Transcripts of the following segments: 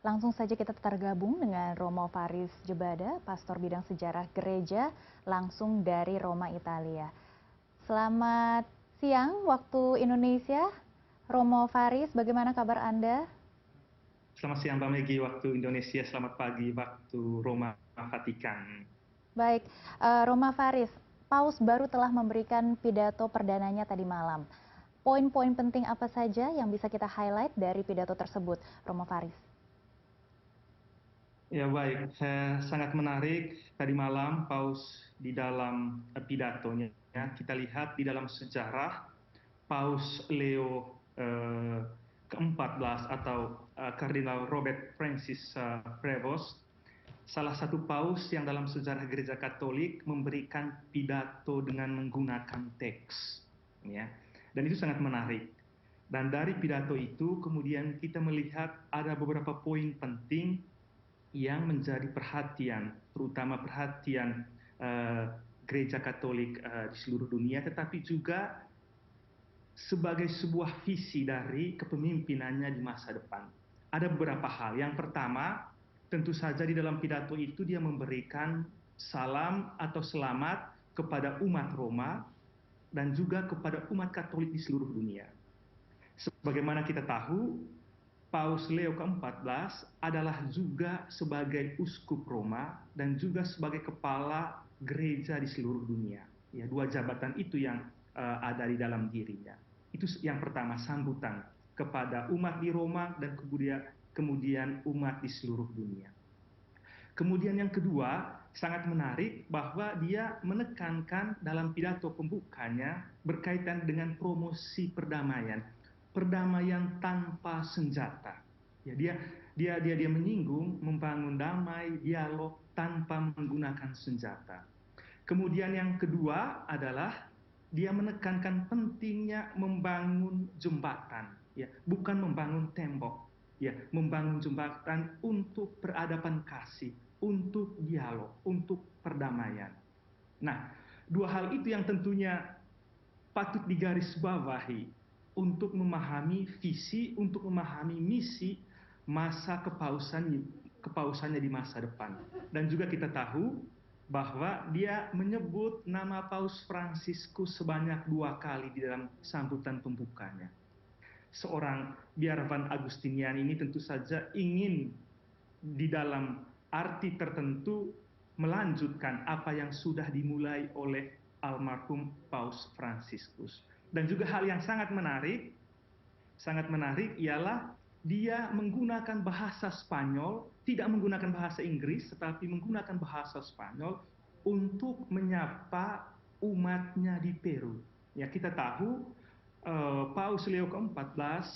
Langsung saja kita tergabung dengan Romo Faris Jebada, Pastor Bidang Sejarah Gereja, langsung dari Roma, Italia. Selamat siang waktu Indonesia, Romo Faris, bagaimana kabar Anda? Selamat siang Mbak Megi, waktu Indonesia. Selamat pagi, waktu Roma, Vatikan. Baik, Roma Faris, Paus baru telah memberikan pidato perdananya tadi malam. Poin-poin penting apa saja yang bisa kita highlight dari pidato tersebut, Romo Faris? Ya baik, sangat menarik tadi malam Paus di dalam pidatonya. Kita lihat di dalam sejarah Paus Leo ke-14 atau Kardinal Robert Francis Prevost, salah satu paus yang dalam sejarah Gereja Katolik memberikan pidato dengan menggunakan teks, ya. Dan itu sangat menarik. Dan dari pidato itu kemudian kita melihat ada beberapa poin penting yang menjadi perhatian, terutama perhatian Gereja Katolik di seluruh dunia, tetapi juga sebagai sebuah visi dari kepemimpinannya di masa depan. Ada beberapa hal. Yang pertama, tentu saja di dalam pidato itu dia memberikan salam atau selamat kepada umat Roma dan juga kepada umat Katolik di seluruh dunia. Sebagaimana kita tahu, Paus Leo ke-14 adalah juga sebagai uskup Roma dan juga sebagai kepala gereja di seluruh dunia. Ya, dua jabatan itu yang ada di dalam dirinya. Itu yang pertama, sambutan kepada umat di Roma dan kemudian umat di seluruh dunia. Kemudian yang kedua, sangat menarik bahwa dia menekankan dalam pidato pembukanya berkaitan dengan promosi perdamaian, perdamaian tanpa senjata. Ya, dia menyinggung membangun damai, dialog tanpa menggunakan senjata. Kemudian yang kedua adalah dia menekankan pentingnya membangun jembatan, ya, bukan membangun tembok, ya, membangun jembatan untuk peradaban kasih, untuk dialog, untuk perdamaian. Nah, dua hal itu yang tentunya patut digarisbawahi untuk memahami visi, untuk memahami misi masa kepausannya di masa depan. Dan juga kita tahu bahwa dia menyebut nama Paus Fransiskus sebanyak 2 kali di dalam sambutan pembukanya. Seorang biarawan Agustinian ini tentu saja ingin di dalam arti tertentu melanjutkan apa yang sudah dimulai oleh almarhum Paus Fransiskus. Dan juga hal yang sangat menarik ialah dia menggunakan bahasa Spanyol, tidak menggunakan bahasa Inggris, tetapi menggunakan bahasa Spanyol untuk menyapa umatnya di Peru. Ya, kita tahu Paus Leo ke-14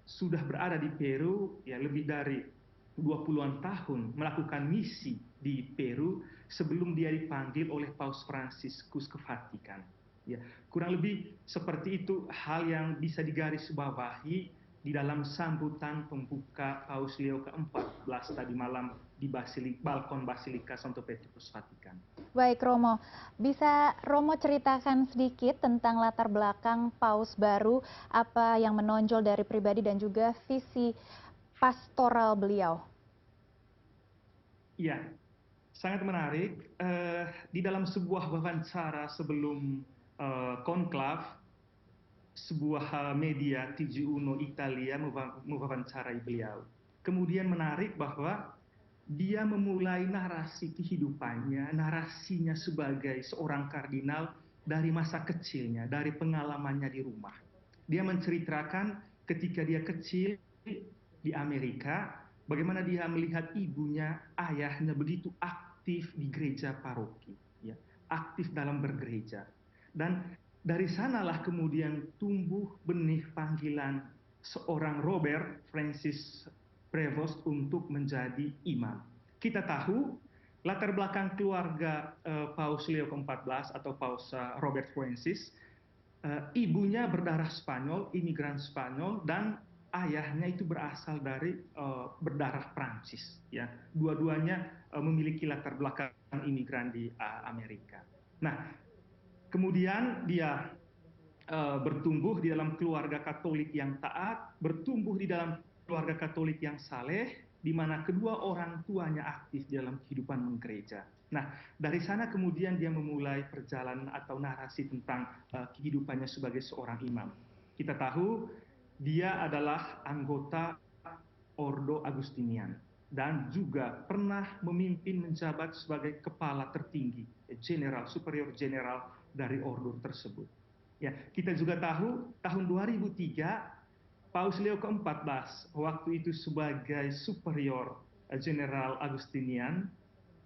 sudah berada di Peru ya lebih dari 20-an tahun melakukan misi di Peru sebelum dia dipanggil oleh Paus Fransiskus ke Vatikan. Ya, kurang lebih seperti itu hal yang bisa digarisbawahi di dalam sambutan pembuka Paus Leo ke-14 tadi malam di balkon Basilika Santo Petrus Vatikan. Baik Romo, bisa Romo ceritakan sedikit tentang latar belakang Paus baru, apa yang menonjol dari pribadi dan juga visi pastoral beliau? Iya, sangat menarik. Di dalam sebuah wawancara sebelum konklav, sebuah media TG Uno Italia mewawancarai beliau. Kemudian menarik bahwa dia memulai narasi kehidupannya, narasinya sebagai seorang kardinal dari masa kecilnya, dari pengalamannya di rumah. Dia menceritakan ketika dia kecil di Amerika, bagaimana dia melihat ibunya, ayahnya begitu aktif di gereja paroki, ya, aktif dalam bergereja. Dan dari sanalah kemudian tumbuh benih panggilan seorang Robert Francis Prevost untuk menjadi imam. Kita tahu latar belakang keluarga Paus Leo ke-14 atau Paus Robert Francis, ibunya berdarah Spanyol, imigran Spanyol, dan ayahnya itu berasal dari berdarah Prancis. Ya, dua-duanya memiliki latar belakang imigran di Amerika. Nah, kemudian dia bertumbuh di dalam keluarga Katolik yang taat, bertumbuh di dalam keluarga Katolik yang saleh, di mana kedua orang tuanya aktif dalam kehidupan menggereja. Nah, dari sana kemudian dia memulai perjalanan atau narasi tentang kehidupannya sebagai seorang imam. Kita tahu dia adalah anggota Ordo Agustinian dan juga pernah memimpin menjabat sebagai kepala tertinggi, general, superior general dari ordo tersebut. Ya, kita juga tahu tahun 2003 Paus Leo ke-14 waktu itu sebagai superior general Agustinian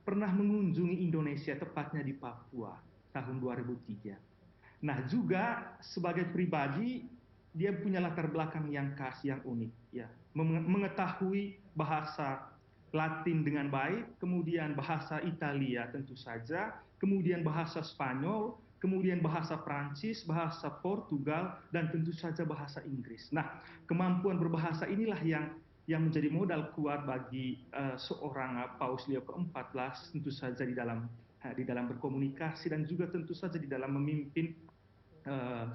pernah mengunjungi Indonesia, tepatnya di Papua tahun 2003. Nah, juga sebagai pribadi dia punya latar belakang yang khas, yang unik, ya, mengetahui bahasa Latin dengan baik, kemudian bahasa Italia tentu saja, kemudian bahasa Spanyol, kemudian bahasa Prancis, bahasa Portugal, dan tentu saja bahasa Inggris. Nah, kemampuan berbahasa inilah yang menjadi modal kuat bagi seorang Paus Leo ke-14 tentu saja di dalam berkomunikasi dan juga tentu saja di dalam memimpin 1,4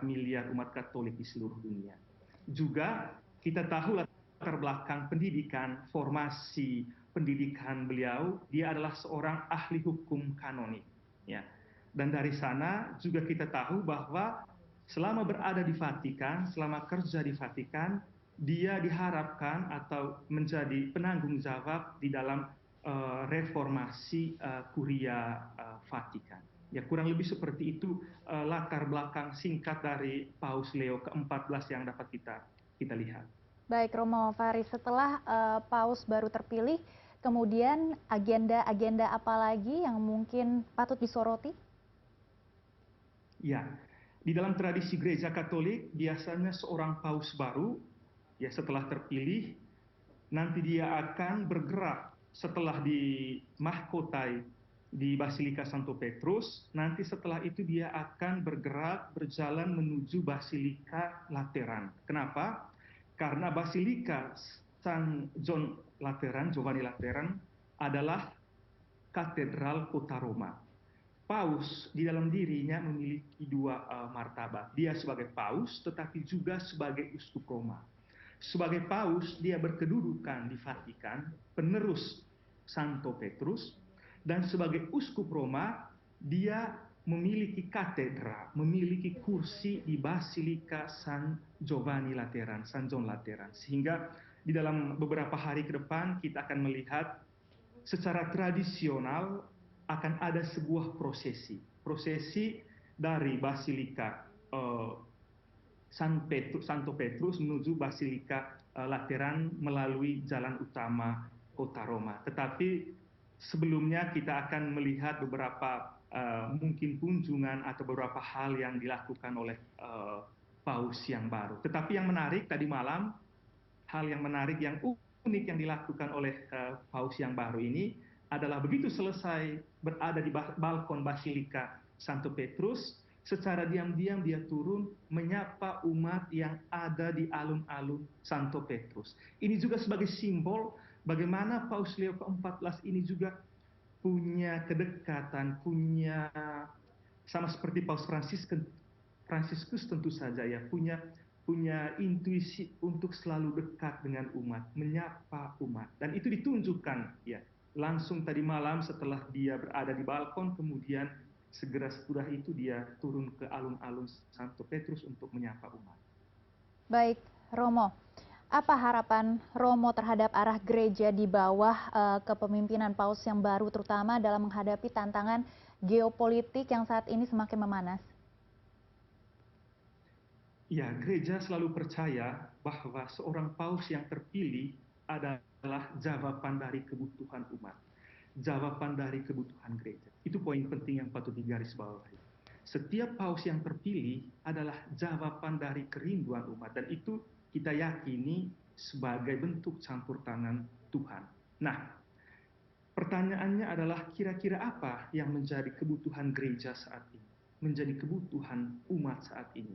miliar umat Katolik di seluruh dunia. Juga kita tahu latar belakang pendidikan, formasi pendidikan beliau, dia adalah seorang ahli hukum kanonik. Ya. Dan dari sana juga kita tahu bahwa selama berada di Vatikan, selama kerja di Vatikan, dia diharapkan atau menjadi penanggung jawab di dalam reformasi Kuria Vatikan. Ya, kurang lebih seperti itu latar belakang singkat dari Paus Leo ke-14 yang dapat kita lihat. Baik, Romo Faris, setelah Paus baru terpilih, kemudian agenda-agenda apa lagi yang mungkin patut disoroti? Ya, di dalam tradisi gereja Katolik biasanya seorang paus baru ya setelah terpilih nanti dia akan bergerak setelah dimahkotai di Basilika Santo Petrus, nanti setelah itu dia akan bergerak berjalan menuju Basilika Lateran. Kenapa? Karena Basilika San John Lateran, Giovanni Lateran adalah katedral kota Roma. Paus di dalam dirinya memiliki dua martabat. Dia sebagai paus tetapi juga sebagai uskup Roma. Sebagai paus, dia berkedudukan di Vatikan, penerus Santo Petrus, dan sebagai uskup Roma, dia memiliki katedra, memiliki kursi di Basilika San Giovanni Lateran, San John Lateran. Sehingga di dalam beberapa hari ke depan kita akan melihat secara tradisional akan ada sebuah prosesi dari Basilika Santo Petrus menuju Basilika Lateran melalui jalan utama kota Roma. Tetapi sebelumnya kita akan melihat beberapa mungkin kunjungan atau beberapa hal yang dilakukan oleh Paus yang baru. Tetapi yang menarik tadi malam, hal yang menarik yang unik yang dilakukan oleh Paus yang baru ini adalah begitu selesai berada di balkon Basilika Santo Petrus, secara diam-diam dia turun menyapa umat yang ada di alun-alun Santo Petrus. Ini juga sebagai simbol bagaimana Paus Leo ke-14 ini juga punya kedekatan, punya sama seperti Paus Fransiskus tentu saja ya, punya intuisi untuk selalu dekat dengan umat, menyapa umat. Dan itu ditunjukkan ya langsung tadi malam setelah dia berada di balkon, kemudian segera setelah itu dia turun ke alun-alun Santo Petrus untuk menyapa umat. Baik, Romo, apa harapan Romo terhadap arah gereja di bawah kepemimpinan Paus yang baru, terutama dalam menghadapi tantangan geopolitik yang saat ini semakin memanas? Ya, gereja selalu percaya bahwa seorang paus yang terpilih adalah jawaban dari kebutuhan umat, jawaban dari kebutuhan gereja. Itu poin penting yang patut digarisbawahi. Setiap paus yang terpilih adalah jawaban dari kerinduan umat, dan itu kita yakini sebagai bentuk campur tangan Tuhan. Nah, pertanyaannya adalah kira-kira apa yang menjadi kebutuhan gereja saat ini, menjadi kebutuhan umat saat ini.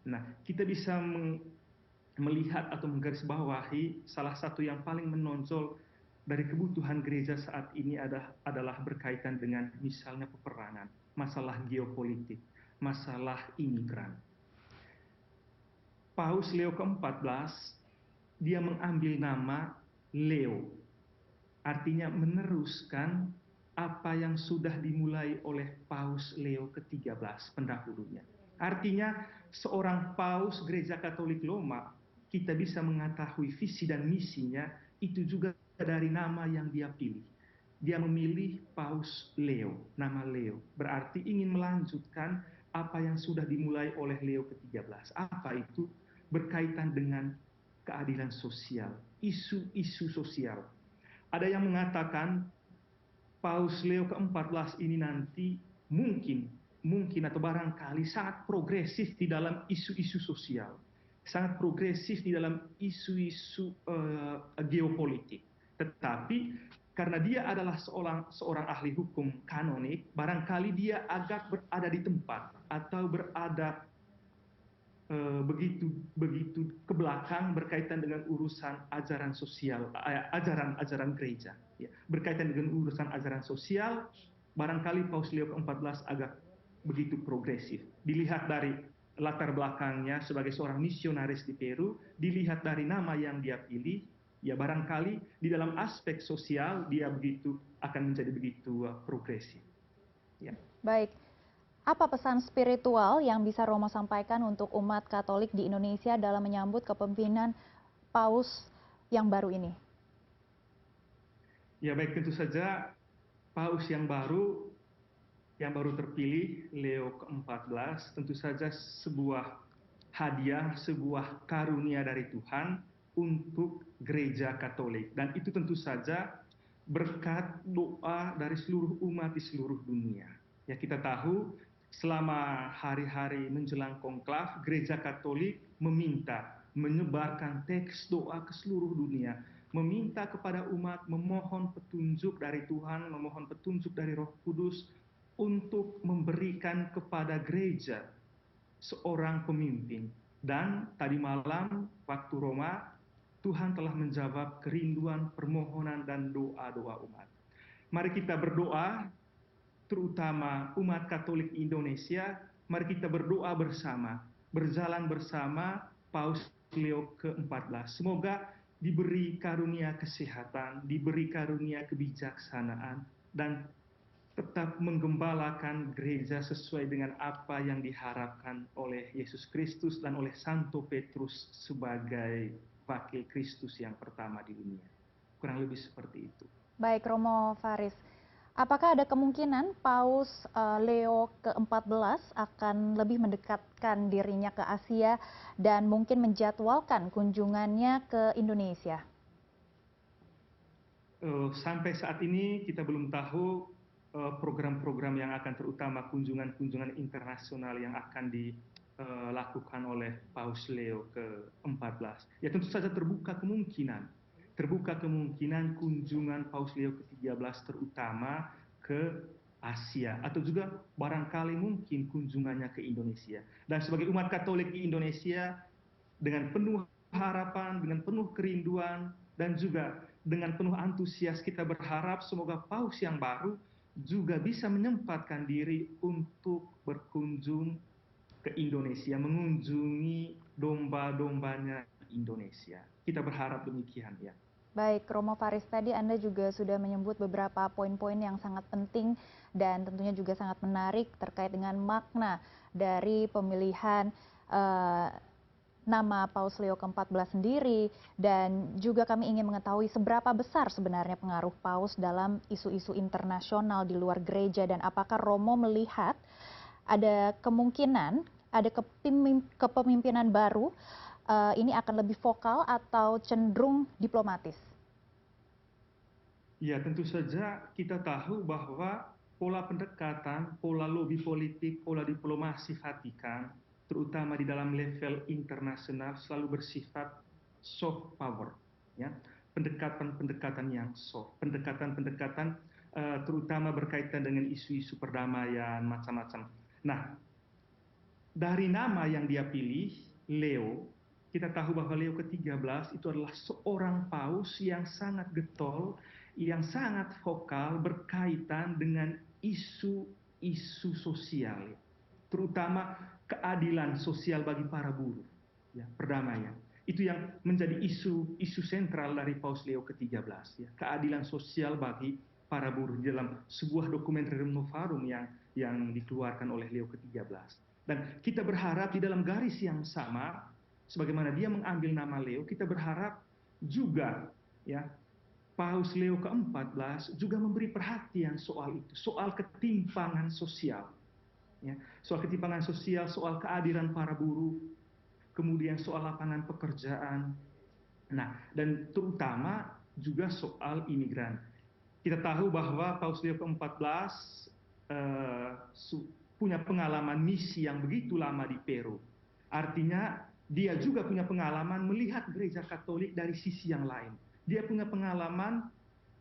Nah, kita bisa melihat atau menggarisbawahi salah satu yang paling menonjol dari kebutuhan gereja saat ini adalah berkaitan dengan misalnya peperangan, masalah geopolitik, masalah imigran. Paus Leo ke-14 dia mengambil nama Leo, artinya meneruskan apa yang sudah dimulai oleh Paus Leo ke-13 pendahulunya. Artinya seorang Paus Gereja Katolik Roma, kita bisa mengetahui visi dan misinya itu juga dari nama yang dia pilih. Dia memilih Paus Leo, nama Leo, berarti ingin melanjutkan apa yang sudah dimulai oleh Leo ke-13. Apa itu? Berkaitan dengan keadilan sosial, isu-isu sosial. Ada yang mengatakan Paus Leo ke-14 ini nanti mungkin atau barangkali sangat progresif di dalam isu-isu sosial, sangat progresif di dalam isu-isu geopolitik. Tetapi karena dia adalah seorang ahli hukum kanonik, barangkali dia agak berada di tempat atau berada begitu ke belakang berkaitan dengan urusan ajaran sosial, ajaran gereja. Ya. Berkaitan dengan urusan ajaran sosial, barangkali Paus Leo ke-14 agak begitu progresif. Dilihat dari latar belakangnya sebagai seorang misionaris di Peru, dilihat dari nama yang dia pilih, ya barangkali di dalam aspek sosial dia akan menjadi begitu progresif. Ya. Baik. Apa pesan spiritual yang bisa Romo sampaikan untuk umat Katolik di Indonesia dalam menyambut kepemimpinan Paus yang baru ini? Ya baik, tentu saja Paus yang baru terpilih, Leo ke-14, tentu saja sebuah hadiah, sebuah karunia dari Tuhan untuk gereja Katolik. Dan itu tentu saja berkat doa dari seluruh umat di seluruh dunia. Ya, kita tahu selama hari-hari menjelang konklav, gereja Katolik menyebarkan teks doa ke seluruh dunia, meminta kepada umat, memohon petunjuk dari Tuhan, memohon petunjuk dari Roh Kudus untuk memberikan kepada gereja seorang pemimpin. Dan tadi malam waktu Roma, Tuhan telah menjawab kerinduan, permohonan, dan doa-doa umat. Mari kita berdoa, terutama umat Katolik Indonesia, mari kita berdoa bersama, berjalan bersama Paus Leo ke-14. Semoga diberi karunia kesehatan, diberi karunia kebijaksanaan, dan tetap menggembalakan gereja sesuai dengan apa yang diharapkan oleh Yesus Kristus dan oleh Santo Petrus sebagai wakil Kristus yang pertama di dunia. Kurang lebih seperti itu. Baik, Romo Faris. Apakah ada kemungkinan Paus Leo ke-14 akan lebih mendekatkan dirinya ke Asia dan mungkin menjadwalkan kunjungannya ke Indonesia? Sampai saat ini kita belum tahu program-program yang akan, terutama kunjungan-kunjungan internasional yang akan dilakukan oleh Paus Leo ke-14. Ya tentu saja terbuka kemungkinan kunjungan Paus Leo ke-13 terutama ke Asia, atau juga barangkali mungkin kunjungannya ke Indonesia. Dan sebagai umat Katolik di Indonesia, dengan penuh harapan, dengan penuh kerinduan, dan juga dengan penuh antusias kita berharap semoga Paus yang baru juga bisa menyempatkan diri untuk berkunjung ke Indonesia, mengunjungi domba-dombanya Indonesia. Kita berharap demikian ya. Baik, Romo Faris, tadi Anda juga sudah menyebut beberapa poin-poin yang sangat penting dan tentunya juga sangat menarik terkait dengan makna dari pemilihan nama Paus Leo ke-14 sendiri, dan juga kami ingin mengetahui seberapa besar sebenarnya pengaruh Paus dalam isu-isu internasional di luar gereja, dan apakah Romo melihat ada kemungkinan ada kepemimpinan baru ini akan lebih vokal atau cenderung diplomatis? Ya, tentu saja kita tahu bahwa pola pendekatan, pola lobi politik, pola diplomasi Vatikan, terutama di dalam level internasional, selalu bersifat soft power, ya, pendekatan-pendekatan yang soft, pendekatan-pendekatan terutama berkaitan dengan isu-isu perdamaian macam-macam. Nah, dari nama yang dia pilih, Leo, kita tahu bahwa Leo ke-13 itu adalah seorang paus yang sangat getol, yang sangat vokal berkaitan dengan isu-isu sosial, terutama keadilan sosial bagi para buruh, ya, perdamaian. Itu yang menjadi isu sentral dari Paus Leo ke-13, ya, keadilan sosial bagi para buruh di dalam sebuah dokumen Rerum Novarum yang dikeluarkan oleh Leo ke-13. Dan kita berharap di dalam garis yang sama, sebagaimana dia mengambil nama Leo, kita berharap juga, ya, Paus Leo ke-14 juga memberi perhatian soal itu, soal ketimpangan sosial, ya, soal ketimpangan sosial, soal keadilan para buruh, kemudian soal lapangan pekerjaan, nah, dan terutama juga soal imigran. Kita tahu bahwa Paus Leo ke-14 eh, punya pengalaman misi yang begitu lama di Peru. Artinya dia juga punya pengalaman melihat gereja Katolik dari sisi yang lain. Dia punya pengalaman,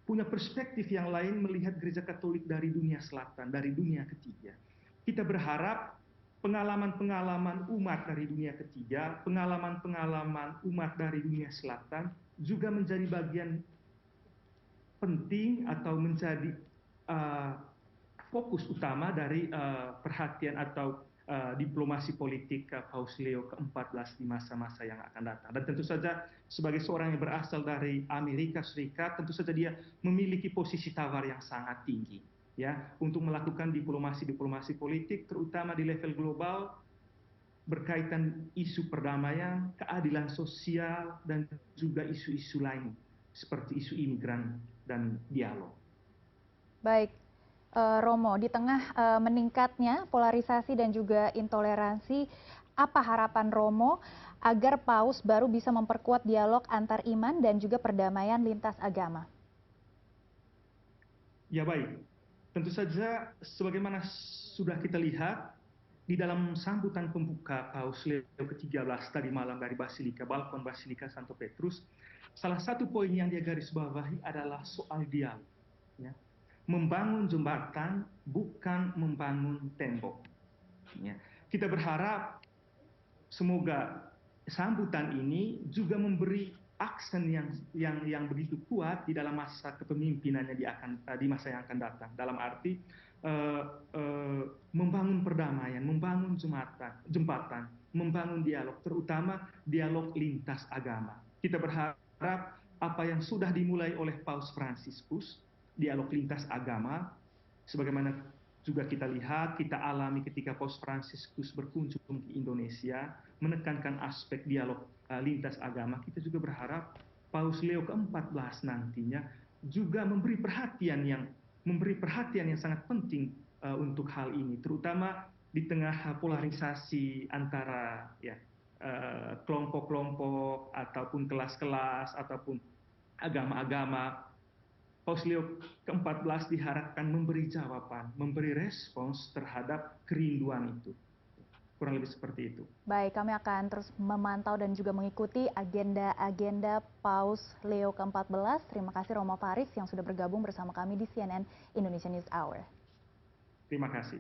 punya perspektif yang lain melihat gereja Katolik dari dunia selatan, dari dunia ketiga. Kita berharap pengalaman-pengalaman umat dari dunia ketiga, pengalaman-pengalaman umat dari dunia selatan juga menjadi bagian penting atau menjadi fokus utama dari perhatian atau diplomasi politik Paus Leo ke-14 di masa-masa yang akan datang. Dan tentu saja sebagai seorang yang berasal dari Amerika Serikat, tentu saja dia memiliki posisi tawar yang sangat tinggi, ya, untuk melakukan diplomasi politik, terutama di level global berkaitan isu perdamaian, keadilan sosial, dan juga isu-isu lain seperti isu imigran dan dialog. Baik, Romo, di tengah meningkatnya polarisasi dan juga intoleransi, apa harapan Romo agar Paus baru bisa memperkuat dialog antar iman dan juga perdamaian lintas agama? Ya baik, tentu saja sebagaimana sudah kita lihat di dalam sambutan pembuka Paus Leo ke-13 tadi malam dari Balkon Basilika Santo Petrus, salah satu poin yang dia garis bawahi adalah soal dialog. Ya. Membangun jembatan bukan membangun tembok. Ya. Kita berharap semoga sambutan ini juga memberi aksen yang begitu kuat di dalam masa kepemimpinannya di masa yang akan datang. Dalam arti membangun perdamaian, membangun jembatan, membangun dialog, terutama dialog lintas agama. Kita berharap apa yang sudah dimulai oleh Paus Fransiskus, dialog lintas agama, sebagaimana juga kita lihat, kita alami ketika Paus Fransiskus berkunjung ke Indonesia, menekankan aspek dialog lintas agama, kita juga berharap Paus Leo ke-14 nantinya juga memberi perhatian yang sangat penting untuk hal ini, terutama di tengah polarisasi antara ya kelompok-kelompok ataupun kelas-kelas ataupun agama-agama. Paus Leo ke-14 diharapkan memberi jawaban, memberi respons terhadap kerinduan itu. Kurang lebih seperti itu. Baik, kami akan terus memantau dan juga mengikuti agenda-agenda Paus Leo ke-14. Terima kasih Romo Faris yang sudah bergabung bersama kami di CNN Indonesia News Hour. Terima kasih.